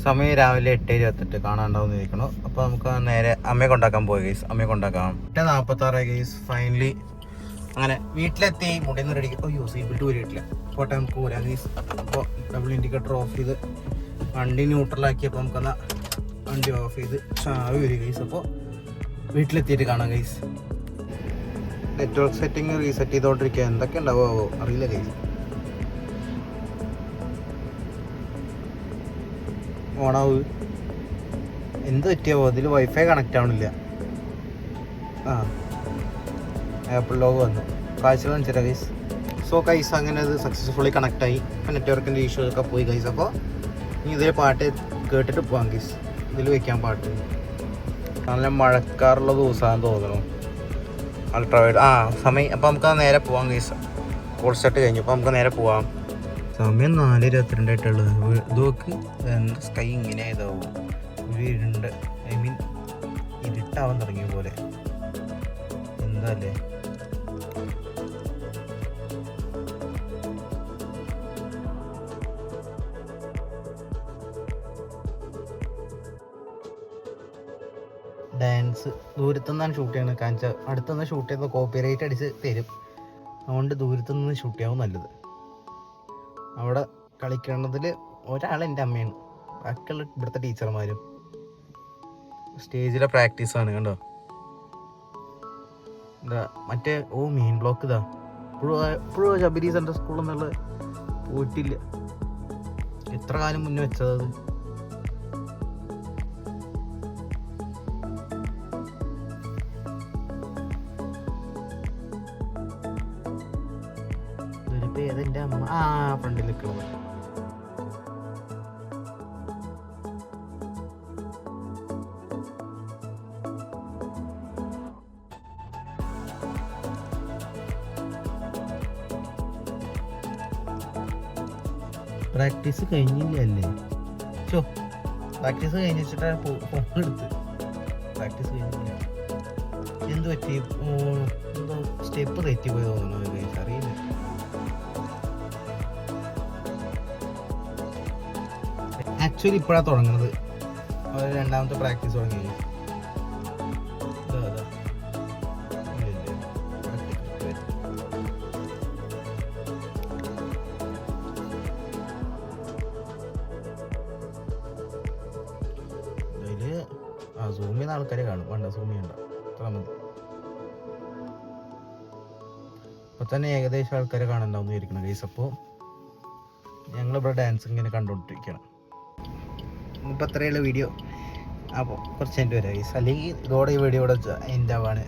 സമയം രാവിലെ 8:28 കാണാണ്ടാവുന്ന ഇരിക്കണം. അപ്പോൾ നമുക്ക് നേരെ അമ്മയെ കൊണ്ടാക്കാൻ പോയി ഗൈസ്. അമ്മയെ കൊണ്ടാക്കാം. 8:46 ഗൈസ്. ഫൈനലി അങ്ങനെ വീട്ടിലെത്തി. മുടിയൊന്നും റെഡി. അയ്യോ സീറ്റ് ഊരിയിട്ടില്ല. പോട്ടെ നമുക്ക് പോരാ ഗൈസ്. അപ്പോൾ ഡബിൾ ഇൻഡിക്കേറ്റർ ഓഫ് ചെയ്ത് വണ്ടി ന്യൂട്രലാക്കിയപ്പോൾ നമുക്കെന്നാൽ വണ്ടി ഓഫ് ചെയ്ത് ചാവി വരും ഗൈസ്. അപ്പോൾ വീട്ടിലെത്തിയിട്ട് കാണാം ഗൈസ്. നെറ്റ്വർക്ക് സെറ്റിംഗ് റീസെറ്റ് ചെയ്തോണ്ടിരിക്കുക. എന്തൊക്കെ ഉണ്ടാവുമോ അറിയില്ല ഗൈസ്. ഓണാവ് എന്ത് പറ്റിയാവോ? അതിൽ വൈഫൈ കണക്റ്റ് ആവണില്ല. ആപ്പിൾ ലോഗ് വന്നു. കാഴ്ച കാണിച്ചില്ല ഗൈസ്. സോ ഗൈസ് അങ്ങനെ അത് സക്സസ്ഫുള്ളി കണക്റ്റായി. ഇപ്പം നെറ്റ്വർക്കിൻ്റെ ഇഷ്യൂ ഒക്കെ പോയി ഗൈസ്. അപ്പോൾ ഇനി ഇതിൽ പാട്ട് കേട്ടിട്ട് പോകാം ഗൈസ്. ഇതിൽ വെക്കാൻ പാട്ട്. നല്ല മഴക്കാറുള്ള ദിവസമാണെന്ന് തോന്നുന്നു. അൾട്രാവൈഡ് സമയം. അപ്പോൾ നമുക്ക് നേരെ പോവാം ഗൈസ്. കോൾ സെറ്റ് കഴിഞ്ഞു. അപ്പോൾ നമുക്ക് നേരെ പോവാം. സമയം 4:22 ഇത് നോക്ക്. എന്താ സ്കൈ ഇങ്ങനെ ആയതാവും. ഒരു ഇരുണ്ട്, ഐ മീൻ ഇരുട്ടാവാൻ തുടങ്ങിയ പോലെ. എന്താ അല്ലേ? ഡാൻസ് ദൂരത്തുനിന്നാണ് ഷൂട്ട് ചെയ്യണത്. കാണിച്ചാൽ അടുത്തുനിന്ന് ഷൂട്ട് ചെയ്ത കോപ്പിറൈറ്റ് അടിച്ച് തരും. അതുകൊണ്ട് ദൂരത്തുനിന്ന് ഷൂട്ട് ചെയ്യാവും നല്ലത്. അവിടെ കളിക്കണതിൽ ഒരാൾ എൻ്റെ അമ്മയാണ്. ബാക്കിയുള്ള ഇവിടുത്തെ ടീച്ചർമാരും. സ്റ്റേജിലെ പ്രാക്ടീസാണ് കണ്ടോ. എന്താ മറ്റേ മെയിൻ ബ്ലോക്ക് ഇതാ. ഇപ്പോഴും ശബരി സെൻട്രൽ സ്കൂളിൽ നിന്നുള്ള പോയിട്ടില്ല. എത്ര കാലം മുന്നേ വെച്ചത്. ഏതെൻ്റെ അമ്മ ഫ്രണ്ടിൽ നിൽക്കുന്നത്. പ്രാക്ടീസ് കഴിഞ്ഞില്ലേ? പ്രാക്ടീസ് കഴിഞ്ഞിട്ടാണ് ഫോൺ എടുത്ത്. പ്രാക്ടീസ് കഴിഞ്ഞില്ല. എന്ത് പറ്റി? എന്തോ സ്റ്റെപ്പ് തെറ്റിപ്പോയി തോന്നുന്നു. അറിയില്ല. ആക്ച്വലി ഇപ്പോഴാണ് തുടങ്ങുന്നത്. രണ്ടാമത്തെ പ്രാക്ടീസ് തുടങ്ങി. അതില് സൂം ചെയ്യുന്ന ആൾക്കാരെ കാണും. വേണ്ട സൂം ചെയ്യണ്ട, അത്ര മതി. ഇപ്പൊ തന്നെ ഏകദേശം ആൾക്കാരെ കാണണ്ടാവുന്ന വിചാരിക്കണം ഗൈസ്. അപ്പോൾ ഞങ്ങളിവിടെ ഡാൻസ് ഇങ്ങനെ കണ്ടുകൊണ്ടിരിക്കണം. ഇപ്പം അത്രയുള്ള വീഡിയോ. അപ്പോൾ കുറച്ച് കഴിഞ്ഞിട്ട് വരാം ഗൈസ്. അല്ലെങ്കിൽ ഇതോടെ ഈ വീഡിയോ ഇവിടെ എൻ്റെ ആവാണ്.